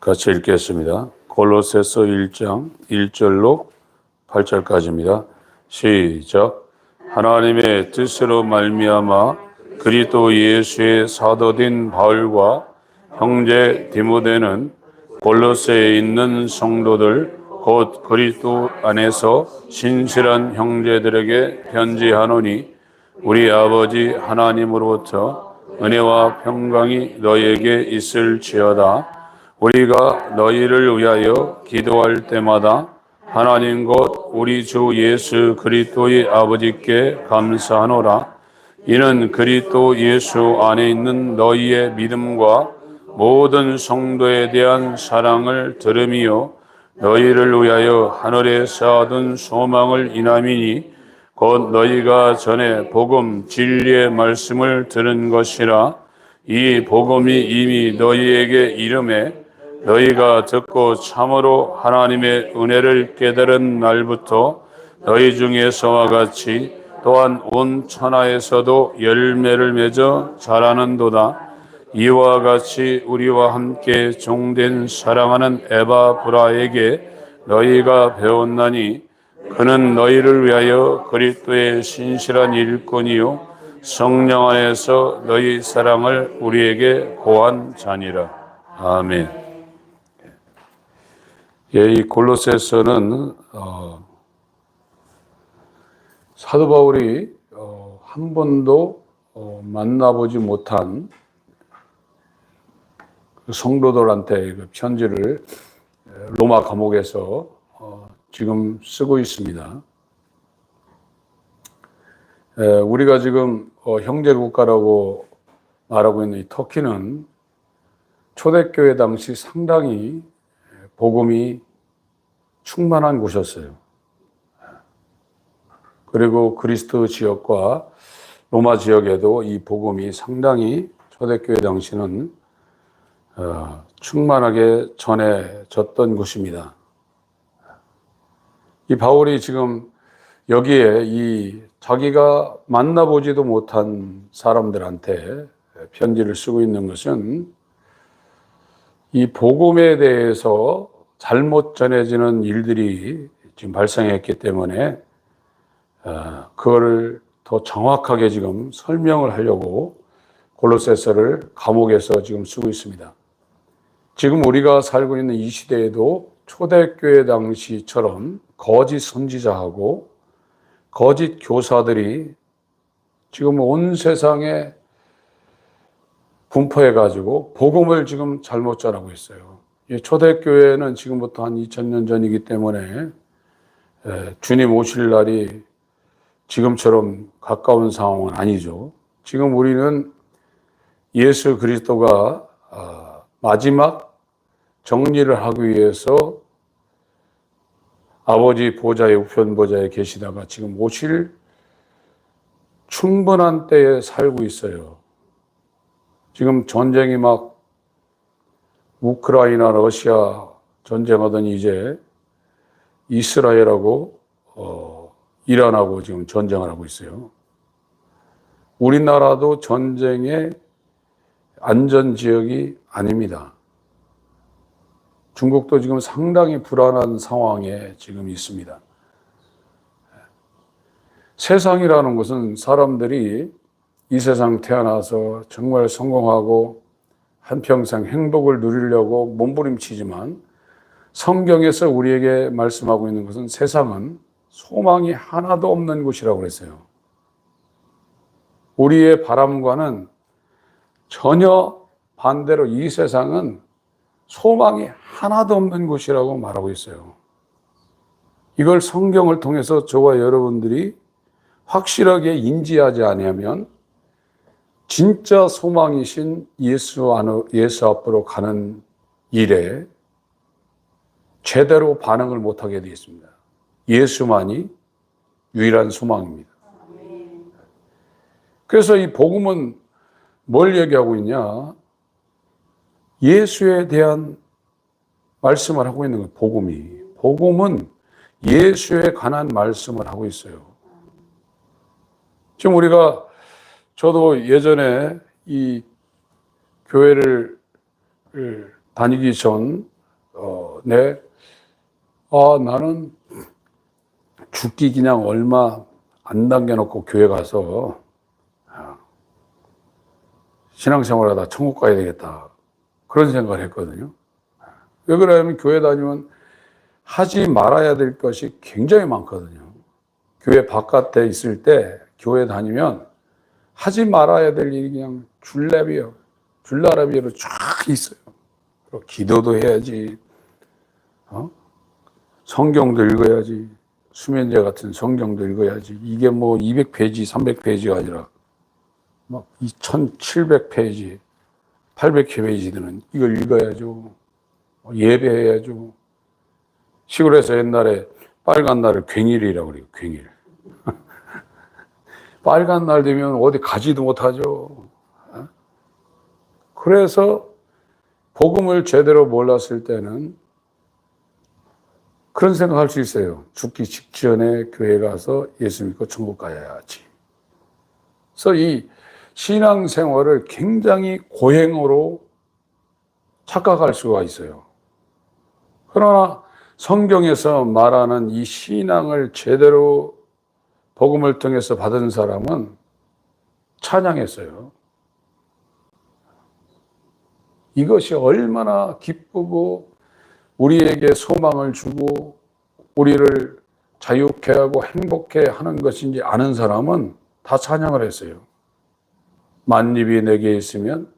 같이 읽겠습니다. 골로새서 1장 1절로 8절까지입니다. 시작. 하나님의 뜻으로 말미암아 그리스도 예수의 사도된 바울과 형제 디모데는 골로새에 있는 성도들 곧 그리스도 안에서 신실한 형제들에게 편지하노니 우리 아버지 하나님으로부터 은혜와 평강이 너희에게 있을지어다. 우리가 너희를 위하여 기도할 때마다 하나님 곧 우리 주 예수 그리스도의 아버지께 감사하노라. 이는 그리스도 예수 안에 있는 너희의 믿음과 모든 성도에 대한 사랑을 들음이요 너희를 위하여 하늘에 쌓아둔 소망을 인함이니 곧 너희가 전에 복음 진리의 말씀을 들은 것이라. 이 복음이 이미 너희에게 이름에 너희가 듣고 참으로 하나님의 은혜를 깨달은 날부터 너희 중에서와 같이 또한 온 천하에서도 열매를 맺어 자라는도다. 이와 같이 우리와 함께 종된 사랑하는 에바브라에게 너희가 배웠나니 그는 너희를 위하여 그리스도의 신실한 일꾼이요 성령 안에서 너희 사랑을 우리에게 고한 자니라. 아멘. 예, 이 골로새서는 사도 바울이 한 번도 만나보지 못한 그 성도들한테 그 편지를 로마 감옥에서 지금 쓰고 있습니다. 우리가 지금 형제 국가라고 말하고 있는 이 터키는 초대교회 당시 상당히 복음이 충만한 곳이었어요. 그리고 그리스도 지역과 로마 지역에도 이 복음이 상당히 초대교회 당시는 충만하게 전해졌던 곳입니다. 이 바울이 지금 여기에 이 자기가 만나보지도 못한 사람들한테 편지를 쓰고 있는 것은 이 복음에 대해서 잘못 전해지는 일들이 지금 발생했기 때문에 그거를 더 정확하게 지금 설명을 하려고 골로새서를 감옥에서 지금 쓰고 있습니다. 지금 우리가 살고 있는 이 시대에도 초대교회 당시처럼 거짓 선지자하고 거짓 교사들이 지금 온 세상에 분포해가지고 복음을 지금 잘못 전하고 있어요. 초대교회는 지금부터 한 2000년 전이기 때문에 주님 오실 날이 지금처럼 가까운 상황은 아니죠. 지금 우리는 예수 그리스도가 마지막 정리를 하기 위해서 아버지 보좌의 우편 보좌에 계시다가 지금 오실 충분한 때에 살고 있어요. 지금 전쟁이 막 우크라이나, 러시아 전쟁하더니 이제 이스라엘하고 이란하고 지금 전쟁을 하고 있어요. 우리나라도 전쟁의 안전지역이 아닙니다. 중국도 지금 상당히 불안한 상황에 지금 있습니다. 세상이라는 것은 사람들이 이 세상 태어나서 정말 성공하고 한평생 행복을 누리려고 몸부림치지만 성경에서 우리에게 말씀하고 있는 것은 세상은 소망이 하나도 없는 곳이라고 그랬어요. 우리의 바람과는 전혀 반대로 이 세상은 소망이 하나도 없는 곳이라고 말하고 있어요. 이걸 성경을 통해서 저와 여러분들이 확실하게 인지하지 않으면 진짜 소망이신 예수 앞으로 가는 일에 제대로 반응을 못하게 되어 있습니다. 예수만이 유일한 소망입니다. 그래서 이 복음은 뭘 얘기하고 있냐? 예수에 대한 말씀을 하고 있는 거예요. 복음은 예수에 관한 말씀을 하고 있어요. 지금 저도 예전에 이 교회를 다니기 전 나는 죽기 그냥 얼마 안 남겨놓고 교회 가서 신앙생활 하다 천국 가야 되겠다. 그런 생각을 했거든요. 왜 그러냐면 교회 다니면 하지 말아야 될 것이 굉장히 많거든요. 교회 바깥에 있을 때 교회 다니면 하지 말아야 될 일이 그냥 줄라라비로 쫙 있어요. 그리고 기도도 해야지, 성경도 읽어야지, 수면제 같은 성경도 읽어야지. 이게 뭐 200페이지, 300페이지가 아니라 막 2700페이지, 800페이지들은 이걸 읽어야죠. 예배해야죠. 시골에서 옛날에 빨간 날을 괭일이라고 그래요. 괭일. 빨간 날 되면 어디 가지도 못하죠. 그래서 복음을 제대로 몰랐을 때는 그런 생각할 수 있어요. 죽기 직전에 교회 가서 예수 믿고 천국 가야지. 그래서 이 신앙생활을 굉장히 고행으로 착각할 수가 있어요. 그러나 성경에서 말하는 이 신앙을 제대로 복음을 통해서 받은 사람은 찬양했어요. 이것이 얼마나 기쁘고 우리에게 소망을 주고 우리를 자유케 하고 행복해 하는 것인지 아는 사람은 다 찬양을 했어요. 만입이 내게 있으면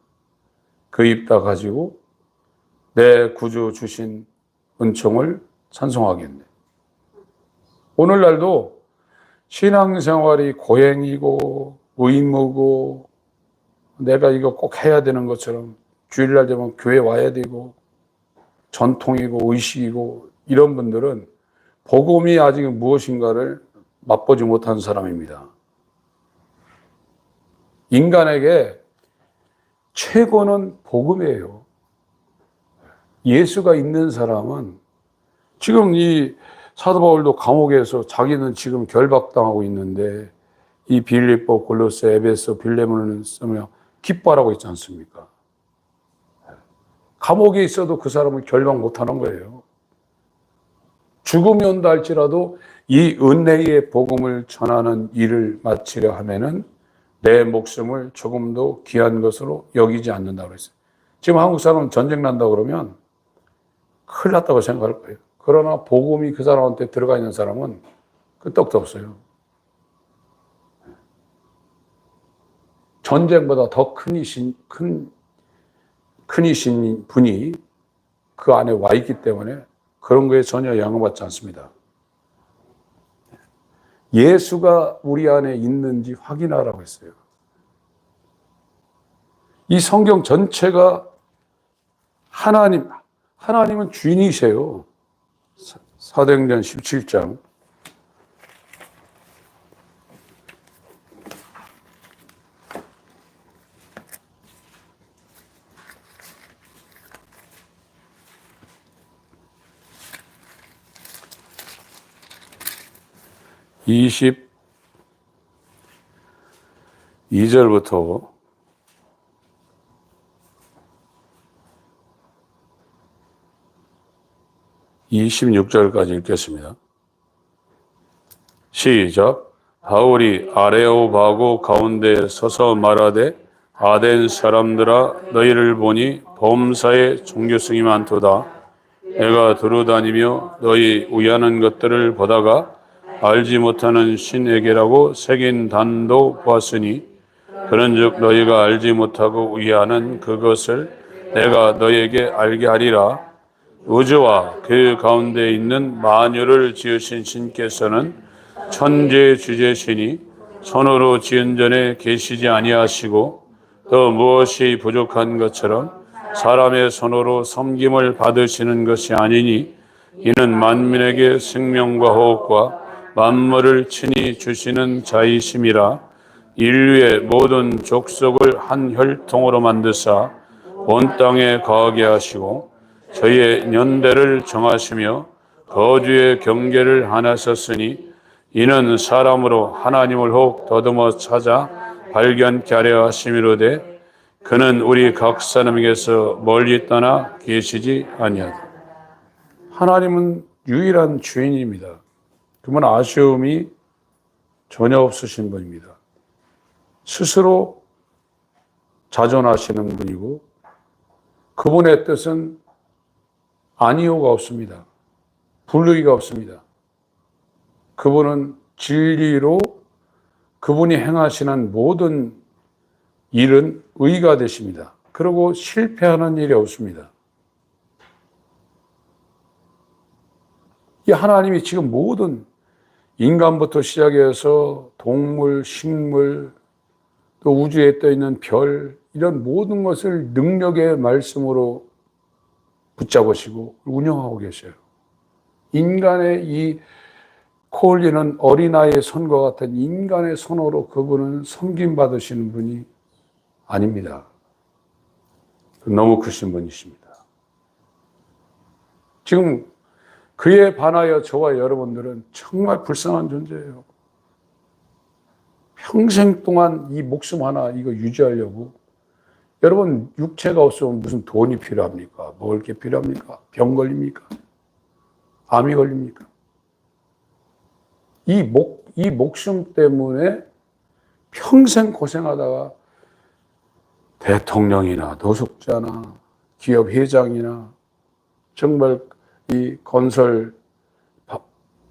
그 입 다 가지고 내 구주 주신 은총을 찬송하겠네. 오늘날도 신앙생활이 고행이고 의무고 내가 이거 꼭 해야 되는 것처럼 주일날 되면 교회 와야 되고 전통이고 의식이고 이런 분들은 복음이 아직 무엇인가를 맛보지 못한 사람입니다. 인간에게 최고는 복음이에요. 예수가 있는 사람은 지금 이 사도 바울도 감옥에서 자기는 지금 결박당하고 있는데 이 빌립보, 골로새, 에베소, 빌레몬을 쓰며 기뻐하라고 있지 않습니까? 감옥에 있어도 그 사람을 결박 못하는 거예요. 죽음이 온다 할지라도 이 은혜의 복음을 전하는 일을 마치려 하면은 내 목숨을 조금도 귀한 것으로 여기지 않는다고 그랬어요. 지금 한국 사람은 전쟁 난다고 그러면 큰일 났다고 생각할 거예요. 그러나 복음이 그 사람한테 들어가 있는 사람은 끄떡도 없어요. 전쟁보다 더 큰이신 분이 그 안에 와 있기 때문에 그런 거에 전혀 영향받지 않습니다. 예수가 우리 안에 있는지 확인하라고 했어요. 이 성경 전체가 하나님은 주인이세요. 사도행전 17장. (22절부터) 26절까지 읽겠습니다. 시작. 바울이 아레오바고 가운데 서서 말하되 아덴 사람들아 너희를 보니 범사에 종교성이 많도다. 내가 두루다니며 너희 우야는 것들을 보다가 알지 못하는 신에게라고 새긴 단도 보았으니 그런즉 너희가 알지 못하고 위하는 그것을 내가 너희에게 알게 하리라. 우주와 그 가운데 있는 만유를 지으신 신께서는 천재 주제시니 손으로 지은 전에 계시지 아니하시고 또 무엇이 부족한 것처럼 사람의 손으로 섬김을 받으시는 것이 아니니 이는 만민에게 생명과 호흡과 만물을 친히 주시는 자이심이라. 인류의 모든 족속을 한 혈통으로 만드사 온 땅에 거하게 하시고 저희의 연대를 정하시며 거주의 경계를 하나셨으니 이는 사람으로 하나님을 혹 더듬어 찾아 발견케 하려 하심이로되 그는 우리 각 사람에게서 멀리 떠나 계시지 아니하다. 하나님은 유일한 주인입니다. 그분 아쉬움이 전혀 없으신 분입니다. 스스로 자존하시는 분이고 그분의 뜻은 아니오가 없습니다. 불의가 없습니다. 그분은 진리로 그분이 행하시는 모든 일은 의가 되십니다. 그리고 실패하는 일이 없습니다. 이 하나님이 지금 모든 인간부터 시작해서 동물, 식물, 또 우주에 떠 있는 별, 이런 모든 것을 능력의 말씀으로 붙잡으시고 운영하고 계셔요. 인간의 이 코올리는 어린아이의 손과 같은 인간의 손으로 그분은 섬김받으시는 분이 아닙니다. 너무 크신 분이십니다. 지금 그에 반하여 저와 여러분들은 정말 불쌍한 존재예요. 평생 동안 이 목숨 하나 이거 유지하려고 여러분 육체가 없으면 무슨 돈이 필요합니까? 먹을 게 필요합니까? 병 걸립니까? 암이 걸립니까? 이 목숨 때문에 평생 고생하다가 대통령이나 노숙자나 기업 회장이나 정말 이 건설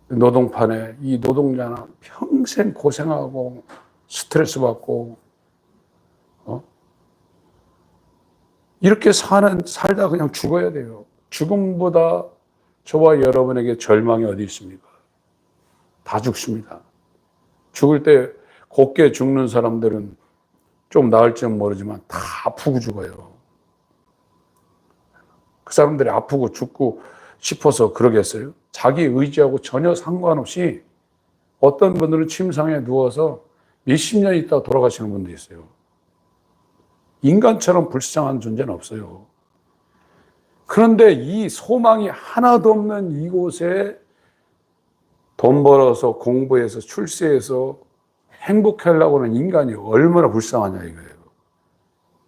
노동판에 이 노동자나 평생 고생하고 스트레스 받고 이렇게 살다 그냥 죽어야 돼요. 죽음보다 저와 여러분에게 절망이 어디 있습니까? 다 죽습니다. 죽을 때 곱게 죽는 사람들은 좀 나을지는 모르지만 다 아프고 죽어요. 그 사람들이 아프고 죽고 싶어서 그러겠어요? 자기 의지하고 전혀 상관없이 어떤 분들은 침상에 누워서 몇십 년 있다가 돌아가시는 분도 있어요. 인간처럼 불쌍한 존재는 없어요. 그런데 이 소망이 하나도 없는 이곳에 돈 벌어서 공부해서 출세해서 행복하려고 하는 인간이 얼마나 불쌍하냐 이거예요.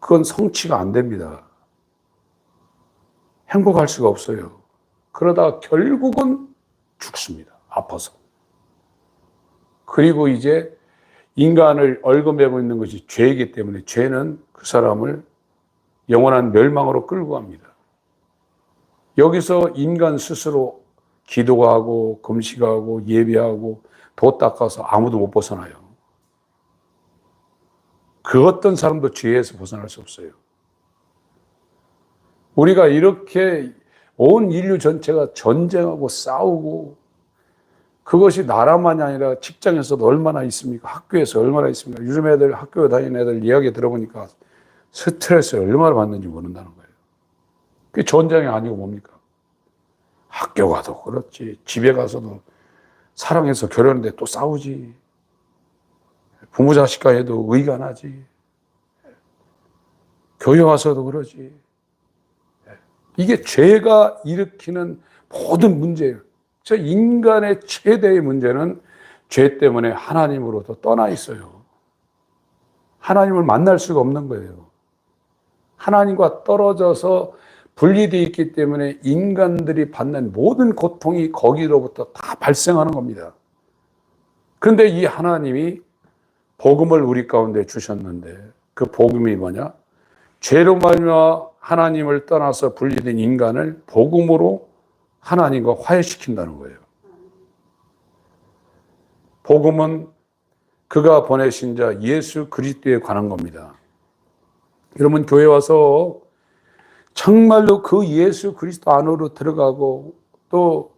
그건 성취가 안 됩니다. 행복할 수가 없어요. 그러다가 결국은 죽습니다. 아파서. 그리고 이제 인간을 얽어매고 있는 것이 죄이기 때문에 죄는 그 사람을 영원한 멸망으로 끌고 갑니다. 여기서 인간 스스로 기도하고 금식하고 예배하고 도 닦아서 아무도 못 벗어나요. 그 어떤 사람도 죄에서 벗어날 수 없어요. 우리가 이렇게 온 인류 전체가 전쟁하고 싸우고 그것이 나라만이 아니라 직장에서도 얼마나 있습니까? 학교에서 얼마나 있습니까? 요즘 애들 학교에 다니는 애들 이야기 들어보니까 스트레스 얼마나 받는지 모른다는 거예요. 그게 전쟁이 아니고 뭡니까? 학교 가도 그렇지, 집에 가서도 사랑해서 결혼했는데 또 싸우지, 부모 자식 간에도 의간하지, 교회 와서도 그러지. 이게 죄가 일으키는 모든 문제예요. 저 인간의 최대의 문제는 죄 때문에 하나님으로부터 떠나 있어요. 하나님을 만날 수가 없는 거예요. 하나님과 떨어져서 분리되어 있기 때문에 인간들이 받는 모든 고통이 거기로부터 다 발생하는 겁니다. 그런데 이 하나님이 복음을 우리 가운데 주셨는데 그 복음이 뭐냐? 죄로 말미암아 하나님을 떠나서 분리된 인간을 복음으로 하나님과 화해시킨다는 거예요. 복음은 그가 보내신 자 예수 그리스도에 관한 겁니다. 여러분 교회 와서 정말로 그 예수 그리스도 안으로 들어가고 또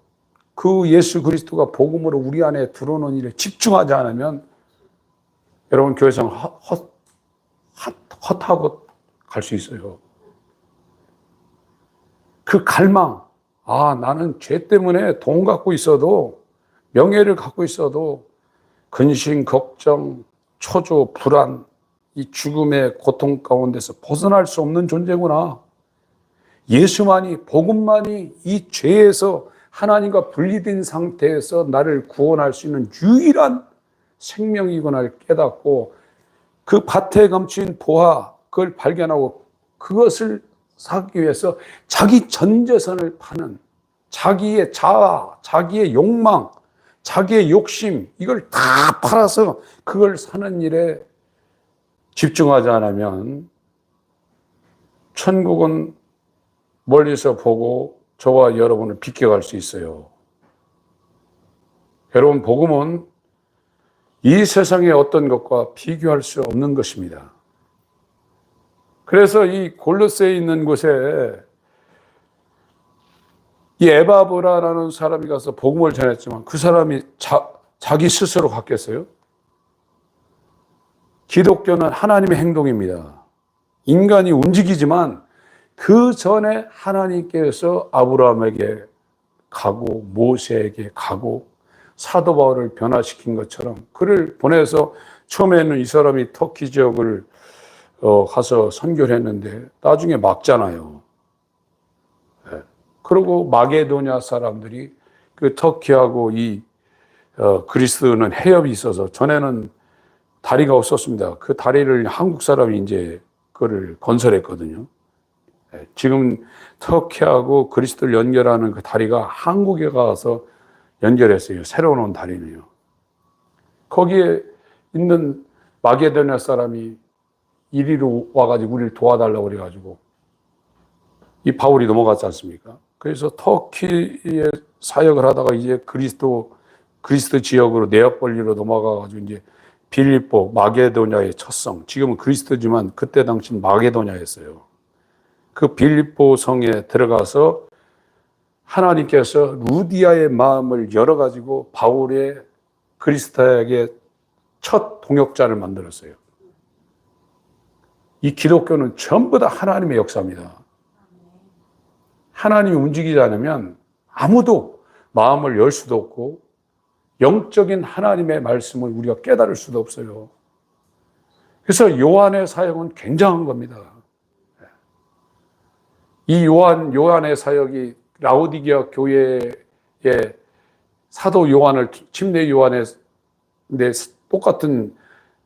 그 예수 그리스도가 복음으로 우리 안에 들어오는 일에 집중하지 않으면 여러분 교회생 헛하고 갈 수 있어요. 그 갈망, 나는 죄 때문에 돈 갖고 있어도 명예를 갖고 있어도 근심, 걱정, 초조, 불안, 이 죽음의 고통 가운데서 벗어날 수 없는 존재구나. 예수만이, 복음만이 이 죄에서 하나님과 분리된 상태에서 나를 구원할 수 있는 유일한 생명이구나를 깨닫고 그 밭에 감춘 보화, 그걸 발견하고 그것을 사기 위해서 자기 전 재산을 파는, 자기의 자아, 자기의 욕망, 자기의 욕심, 이걸 다 팔아서 그걸 사는 일에 집중하지 않으면 천국은 멀리서 보고 저와 여러분을 비껴갈 수 있어요. 여러분, 복음은 이 세상의 어떤 것과 비교할 수 없는 것입니다. 그래서 이 골로새에 있는 곳에 이 에바브라라는 사람이 가서 복음을 전했지만 그 사람이 자기 스스로 갔겠어요? 기독교는 하나님의 행동입니다. 인간이 움직이지만 그 전에 하나님께서 아브라함에게 가고 모세에게 가고 사도 바울을 변화시킨 것처럼 그를 보내서 처음에는 이 사람이 터키 지역을 가서 선교를 했는데 나중에 막잖아요. 그리고 마게도냐 사람들이 그 터키하고 이 그리스는 해협이 있어서 전에는 다리가 없었습니다. 그 다리를 한국 사람이 이제 그걸 건설했거든요. 지금 터키하고 그리스를 연결하는 그 다리가 한국에 가서 연결했어요. 새로 놓은 다리는요. 거기에 있는 마게도냐 사람이 이리로 와가지고 우리를 도와달라고 그래가지고 이 바울이 넘어갔지 않습니까? 그래서 터키에 사역을 하다가 이제 그리스도 지역으로 내역 권리로 넘어가가지고 이제 빌립보 마게도냐의 첫성, 지금은 그리스도지만 그때 당시 마게도냐였어요. 그 빌립보 성에 들어가서 하나님께서 루디아의 마음을 열어가지고 바울의 그리스도에게 첫 동역자를 만들었어요. 이 기독교는 전부 다 하나님의 역사입니다. 하나님이 움직이지 않으면 아무도 마음을 열 수도 없고 영적인 하나님의 말씀을 우리가 깨달을 수도 없어요. 그래서 요한의 사역은 굉장한 겁니다. 이 요한의 사역이 라오디게아 교회의 사도 요한을 침례 요한의 똑같은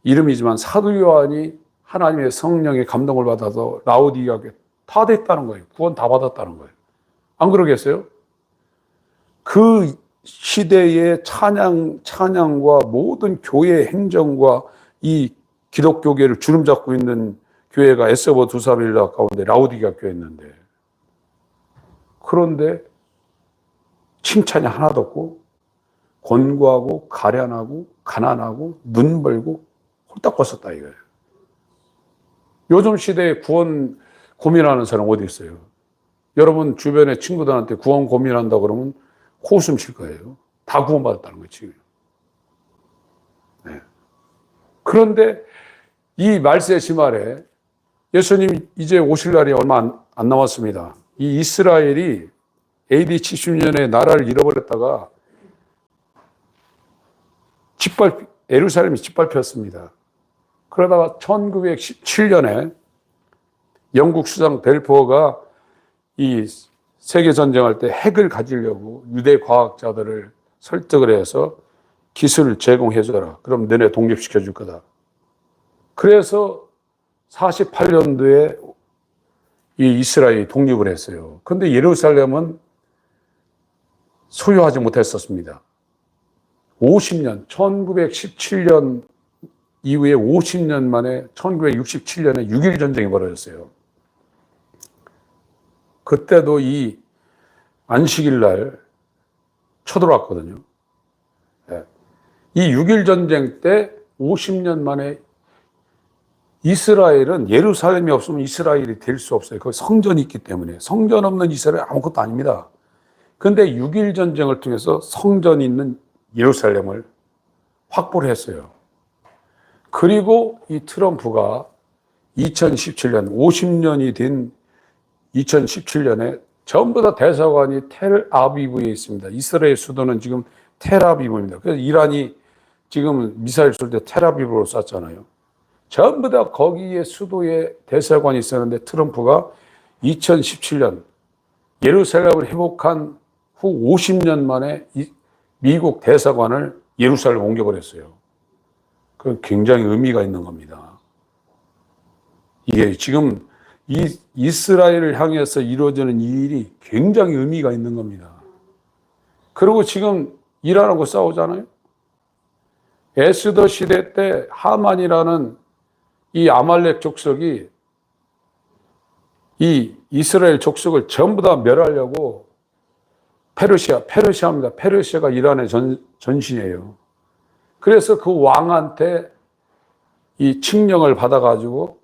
이름이지만 사도 요한이 하나님의 성령의 감동을 받아서 라오디게아 교회 다 됐다는 거예요. 구원 다 받았다는 거예요. 안 그러겠어요? 그 시대의 찬양과 모든 교회 행정과 이 기독교계를 주름잡고 있는 교회가 에스더 두사빌라 가운데 라오디게아 교회였는데, 그런데 칭찬이 하나도 없고 곤고하고 가련하고 가난하고 눈 벌고 홀딱 벗었다 이거예요. 요즘 시대에 구원 고민하는 사람 어디 있어요? 여러분 주변의 친구들한테 구원 고민한다 그러면 코웃음 칠 거예요. 다 구원받았다는 거지. 네. 그런데 이 말세 시말에 예수님 이제 오실 날이 얼마 안 남았습니다. 이 이스라엘이 AD 70년에 나라를 잃어버렸다가 예루살렘이 짓밟혔습니다. 그러다가 1917년에 영국 수장 벨포어가 이 세계전쟁할 때 핵을 가지려고 유대 과학자들을 설득을 해서 기술을 제공해줘라. 그럼 너네 독립시켜 줄 거다. 그래서 48년도에 이 이스라엘이 독립을 했어요. 그런데 예루살렘은 소유하지 못했었습니다. 50년, 1917년 이후에 50년 만에 1967년에 6.1 전쟁이 벌어졌어요. 그때도 이 안식일 날 쳐들어왔거든요. 이 6.1 전쟁 때 50년 만에 이스라엘은 예루살렘이 없으면 이스라엘이 될 수 없어요. 거기 성전이 있기 때문에. 성전 없는 이스라엘 아무것도 아닙니다. 그런데 6.1 전쟁을 통해서 성전이 있는 예루살렘을 확보를 했어요. 그리고 이 트럼프가 2017년, 50년이 된 2017년에 전부 다 대사관이 텔아비브에 있습니다. 이스라엘 수도는 지금 텔아비브입니다. 그래서 이란이 지금 미사일 쏠 때 텔아비브로 쐈잖아요. 전부 다 거기에 수도에 대사관이 있었는데 트럼프가 2017년 예루살렘을 회복한 후 50년 만에 미국 대사관을 예루살렘 옮겨버렸어요. 그 굉장히 의미가 있는 겁니다. 이게 지금 이스라엘을 향해서 이루어지는 이 일이 굉장히 의미가 있는 겁니다. 그리고 지금 이란하고 싸우잖아요. 에스더 시대 때 하만이라는 이 아말렉 족속이 이 이스라엘 족속을 전부 다 멸하려고 페르시아입니다. 페르시아가 이란의 전신이에요. 그래서 그 왕한테 이 칙령을 받아가지고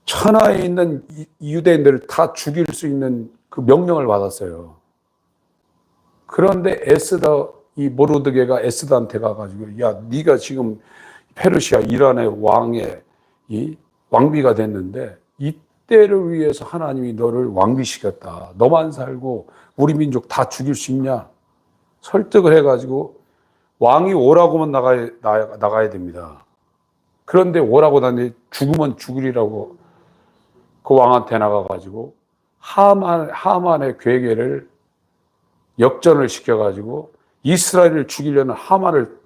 천하에 있는 유대인들을 다 죽일 수 있는 그 명령을 받았어요. 그런데 이 모르드게가 에스더한테 가가지고, 야, 네가 지금 페르시아 이란의 왕의 이 왕비가 됐는데 이때를 위해서 하나님이 너를 왕비시켰다. 너만 살고 우리 민족 다 죽일 수 있냐? 설득을 해가지고 왕이 오라고만 나가야 됩니다. 그런데 오라고 나니 죽으면 죽으리라고 그 왕한테 나가가지고 하만의 괴계를 역전을 시켜가지고 이스라엘을 죽이려는 하만을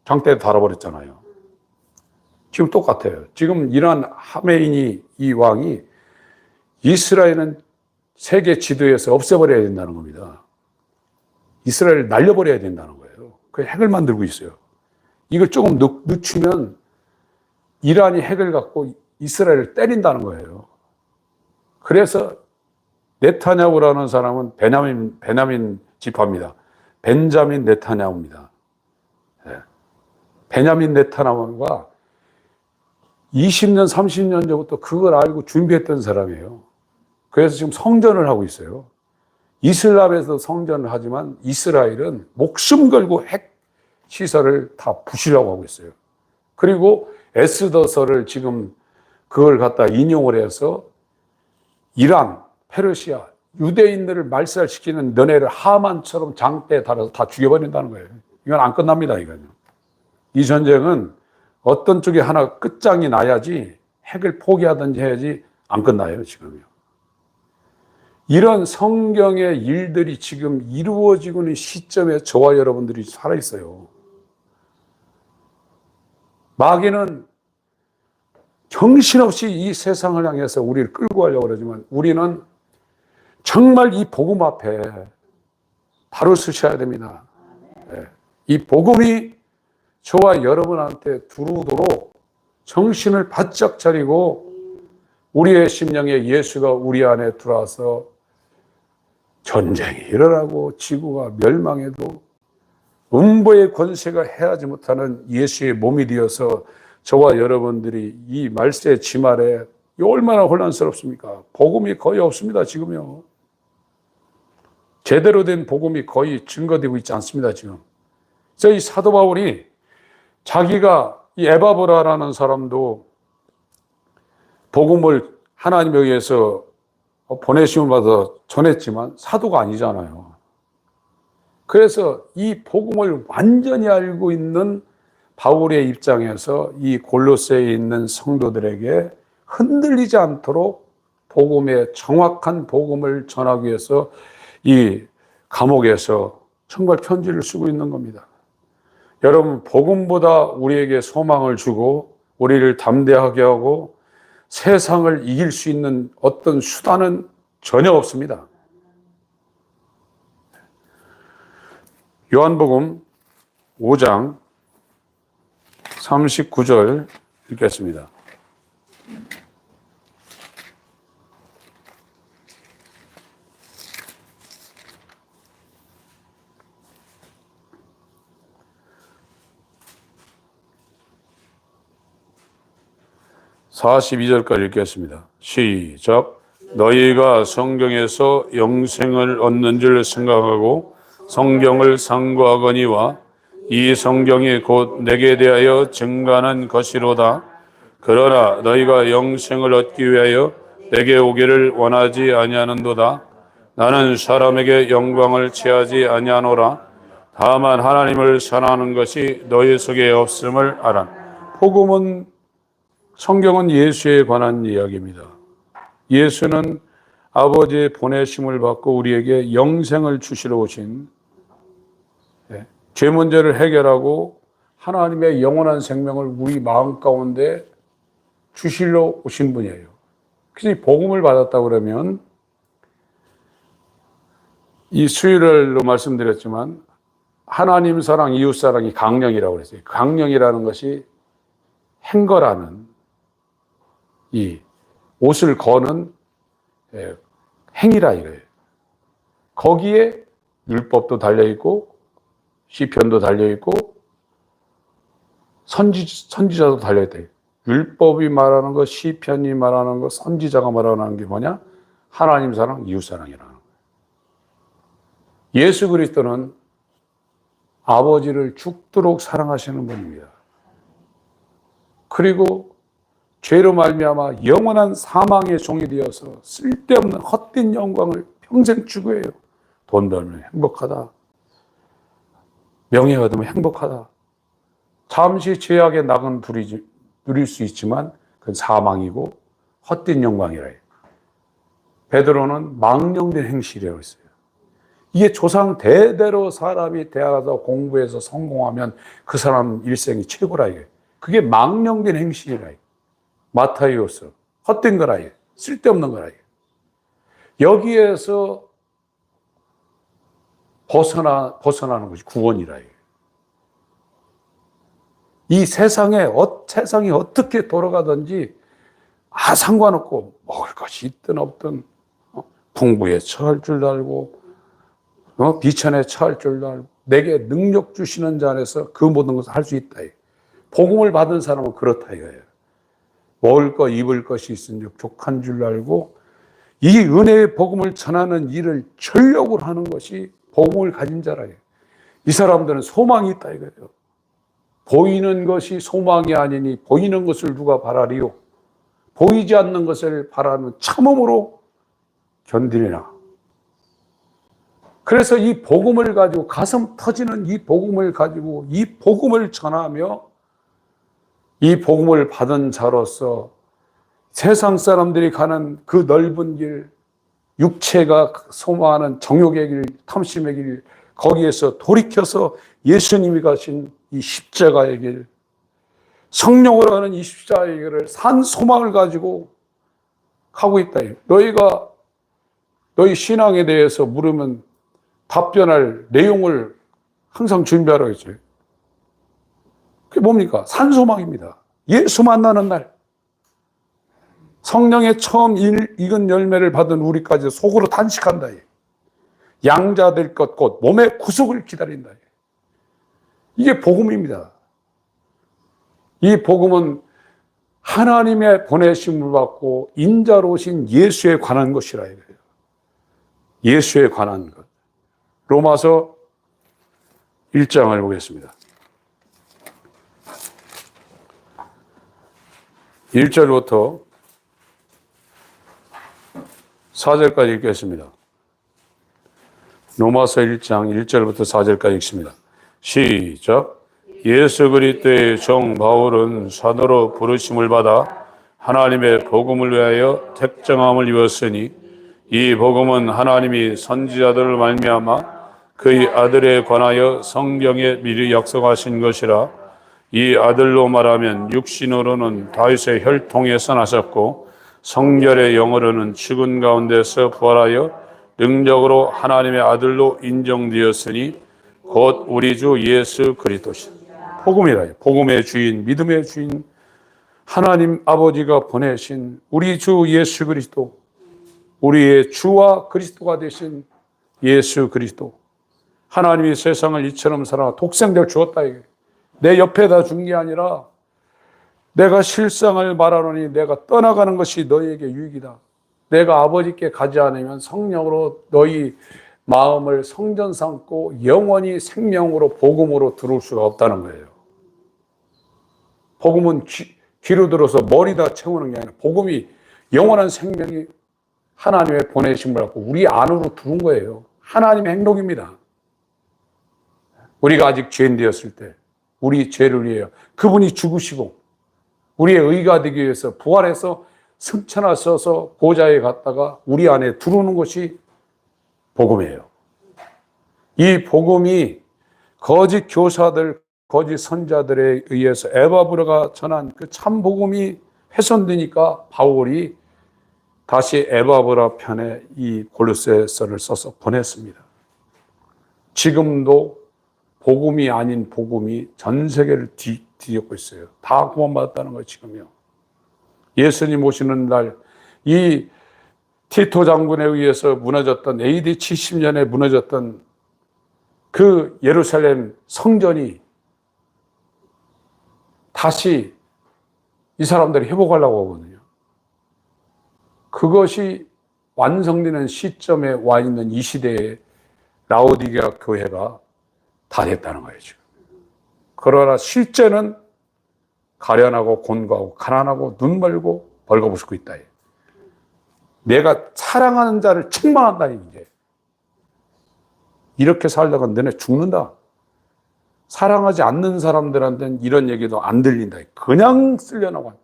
장대에 달아버렸잖아요. 지금 똑같아요. 지금 이란 하메이니 이 왕이 이스라엘은 세계 지도에서 없애버려야 된다는 겁니다. 이스라엘을 날려버려야 된다는 거예요. 그 핵을 만들고 있어요. 이걸 조금 늦추면 이란이 핵을 갖고 이스라엘을 때린다는 거예요. 그래서 네타냐후라는 사람은 베냐민 지파입니다. 벤자민 네타냐후입니다. 네. 베냐민 네타냐후가 20년, 30년 전부터 그걸 알고 준비했던 사람이에요. 그래서 지금 성전을 하고 있어요. 이슬람에서 성전을 하지만 이스라엘은 목숨 걸고 핵 시설을 다 부시려고 하고 있어요. 그리고 에스더서를 지금 그걸 갖다 인용을 해서 이란, 페르시아, 유대인들을 말살시키는 너네를 하만처럼 장대에 달아서 다 죽여버린다는 거예요. 이건 안 끝납니다, 이건요. 이 전쟁은 어떤 쪽에 하나 끝장이 나야지 핵을 포기하든지 해야지 안 끝나요, 지금요. 이런 성경의 일들이 지금 이루어지고 있는 시점에 저와 여러분들이 살아있어요. 마귀는 정신없이 이 세상을 향해서 우리를 끌고 가려고 그러지만 우리는 정말 이 복음 앞에 발을 쓰셔야 됩니다. 네. 이 복음이 저와 여러분한테 들어오도록 정신을 바짝 차리고 우리의 심령에 예수가 우리 안에 들어와서 전쟁이 일어나고 지구가 멸망해도 음보의 권세가 해하지 못하는 예수의 몸이 되어서 저와 여러분들이 이 말세 지말에 얼마나 혼란스럽습니까? 복음이 거의 없습니다, 지금요. 제대로 된 복음이 거의 증거되고 있지 않습니다, 지금. 그래서 이 사도 바울이 자기가 이 에바브라라는 사람도 복음을 하나님에 의해서 보내심을 받아 전했지만 사도가 아니잖아요. 그래서 이 복음을 완전히 알고 있는 바울의 입장에서 이 골로새에 있는 성도들에게 흔들리지 않도록 복음의 정확한 복음을 전하기 위해서 이 감옥에서 정말 편지를 쓰고 있는 겁니다. 여러분, 복음보다 우리에게 소망을 주고 우리를 담대하게 하고 세상을 이길 수 있는 어떤 수단은 전혀 없습니다. 요한복음 5장 39절 읽겠습니다. (42절까지) 읽겠습니다. 시작. 너희가 성경에서 영생을 얻는 줄 생각하고 성경을 상고하거니와 이 성경이 곧 내게 대하여 증거하는 것이로다. 그러나 너희가 영생을 얻기 위하여 내게 오기를 원하지 아니하는도다. 나는 사람에게 영광을 취하지 아니하노라. 다만 하나님을 사랑하는 것이 너희 속에 없음을 알아. 복음은, 성경은 예수에 관한 이야기입니다. 예수는 아버지의 보내심을 받고 우리에게 영생을 주시러 오신, 죄 문제를 해결하고 하나님의 영원한 생명을 우리 마음 가운데 주시러 오신 분이에요. 그래서 이 복음을 받았다 그러면 이 수요일로 말씀드렸지만 하나님 사랑, 이웃 사랑이 강령이라고 그랬어요. 강령이라는 것이 행거라는 이 옷을 거는 행위라 이거예요. 거기에 율법도 달려있고 시편도 달려있고 선지자도 달려있다. 율법이 말하는 것, 시편이 말하는 것, 선지자가 말하는 게 뭐냐? 하나님 사랑, 이웃 사랑이라는 거예요. 예수 그리스도는 아버지를 죽도록 사랑하시는 분입니다. 그리고 죄로 말미암아 영원한 사망의 종이 되어서 쓸데없는 헛된 영광을 평생 추구해요. 돈 벌면 행복하다. 명예가 되면 행복하다. 잠시 죄악의 낙은 누릴 수 있지만 그건 사망이고 헛된 영광이라 해요. 베드로는 망령된 행실이라고 했어요. 이게 조상 대대로 사람이 대학에서 공부해서 성공하면 그 사람 일생이 최고라 이게. 그게 망령된 행실이라 이게. 마타이오스 헛된 거라 이게. 쓸데없는 거라 이게. 여기에서 벗어나는 것이 구원이라 이게. 이 세상이 어떻게 돌아가든지 상관없고 먹을 것이 있든 없든 풍부에 처할 줄 알고 비천에 처할 줄 알고 내게 능력 주시는 자 안에서 그 모든 것을 할 수 있다. 복음을 받은 사람은 그렇다 이거예요. 먹을 것 입을 것이 있은즉 족한 줄 알고 이 은혜의 복음을 전하는 일을 전력으로 하는 것이 복음을 가진 자라. 이 사람들은 소망이 있다 이거예요. 보이는 것이 소망이 아니니 보이는 것을 누가 바라리요. 보이지 않는 것을 바라는 참음으로 견디리나. 그래서 이 복음을 가지고 가슴 터지는 이 복음을 가지고 이 복음을 전하며 이 복음을 받은 자로서 세상 사람들이 가는 그 넓은 길, 육체가 소망하는 정욕의 길, 탐심의 길, 거기에서 돌이켜서 예수님이 가신 이 십자가의 길, 성령으로 가는 이 십자가의 길을 산 소망을 가지고 가고 있다. 너희가 너희 신앙에 대해서 물으면 답변할 내용을 항상 준비하라고 했어요. 그게 뭡니까? 산 소망입니다. 예수 만나는 날. 성령의 처음 익은 열매를 받은 우리까지 속으로 단식한다. 양자 될 것 곧 몸의 구속을 기다린다. 이게 복음입니다. 이 복음은 하나님의 보내심을 받고 인자로 오신 예수에 관한 것이라 이거예요. 예수에 관한 것. 로마서 1장을 보겠습니다. 1절부터 4절까지 읽겠습니다. 로마서 1장 1절부터 4절까지 읽습니다. 시작. 예수 그리스도의 종 바울은 사도로 부르심을 받아 하나님의 복음을 위하여 택정함을 입었으니 이 복음은 하나님이 선지자들을 말미암아 그의 아들에 관하여 성경에 미리 약속하신 것이라. 이 아들로 말하면 육신으로는 다윗의 혈통에서 나셨고 성결의 영으로는 죽은 가운데서 부활하여 능력으로 하나님의 아들로 인정되었으니 곧 우리 주 예수 그리스도시다. 복음이라. 복음의 주인, 믿음의 주인 하나님 아버지가 보내신 우리 주 예수 그리스도, 우리의 주와 그리스도가 되신 예수 그리스도. 하나님이 세상을 이처럼 살아 독생자를 주었다. 내 옆에다 준 게 아니라 내가 실상을 말하노니 내가 떠나가는 것이 너희에게 유익이다. 내가 아버지께 가지 않으면 성령으로 너희 마음을 성전 삼고 영원히 생명으로 복음으로 들어올 수가 없다는 거예요. 복음은 귀로 들어서 머리다 채우는 게 아니라 복음이 영원한 생명이 하나님의 보내심을 받고 우리 안으로 들어온 거예요. 하나님의 행동입니다. 우리가 아직 죄인 되었을 때 우리 죄를 위하여 그분이 죽으시고 우리의 의가 되기 위해서 부활해서 승천하셔서 보좌에 갔다가 우리 안에 들어오는 것이 복음이에요. 이 복음이 거짓 교사들, 거짓 선자들에 의해서 에바브라가 전한 그 참 복음이 훼손되니까 바울이 다시 에바브라 편에 이 골로새서를 써서 보냈습니다. 지금도 복음이 아닌 복음이 전 세계를 뒤덮고 있어요. 다 구원받았다는 거예요, 지금요. 예수님 오시는 날, 이 티토 장군에 의해서 무너졌던, AD 70년에 무너졌던 그 예루살렘 성전이 다시 이 사람들이 회복하려고 하거든요. 그것이 완성되는 시점에 와 있는 이 시대에 라오디게아 교회가 다 됐다는 거예요, 지금. 그러나 실제는 가련하고 곤고하고 가난하고 눈 멀고 벌거벗고 있다. 내가 사랑하는 자를 책망한다, 이제. 이렇게 살다가 너네 죽는다. 사랑하지 않는 사람들한테는 이런 얘기도 안 들린다. 그냥 쓸려나와.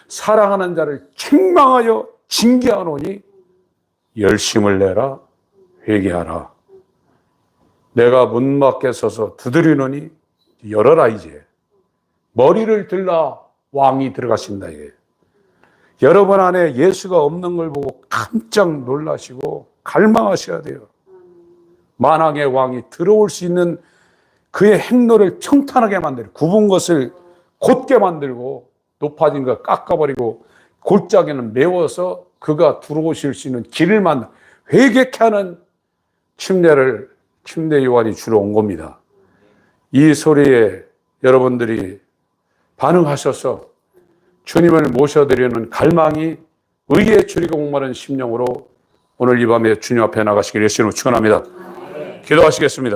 사랑하는 자를 책망하여 징계하노니 열심을 내라, 회개하라. 내가 문 밖에 서서 두드리노니 열어라, 이제. 머리를 들라 왕이 들어가신다, 이게. 여러분 안에 예수가 없는 걸 보고 깜짝 놀라시고 갈망하셔야 돼요. 만왕의 왕이 들어올 수 있는 그의 행로를 평탄하게 만들고, 굽은 것을 곧게 만들고, 높아진 것 깎아버리고, 골짜기는 메워서 그가 들어오실 수 있는 길을 회개케 하는 침례를 침례 요한이 주러 온 겁니다. 이 소리에 여러분들이 반응하셔서 주님을 모셔드리는 갈망이 의의 줄이고 목마른 심령으로 오늘 이 밤에 주님 앞에 나가시기를 예수님으로 축원합니다. 기도하시겠습니다.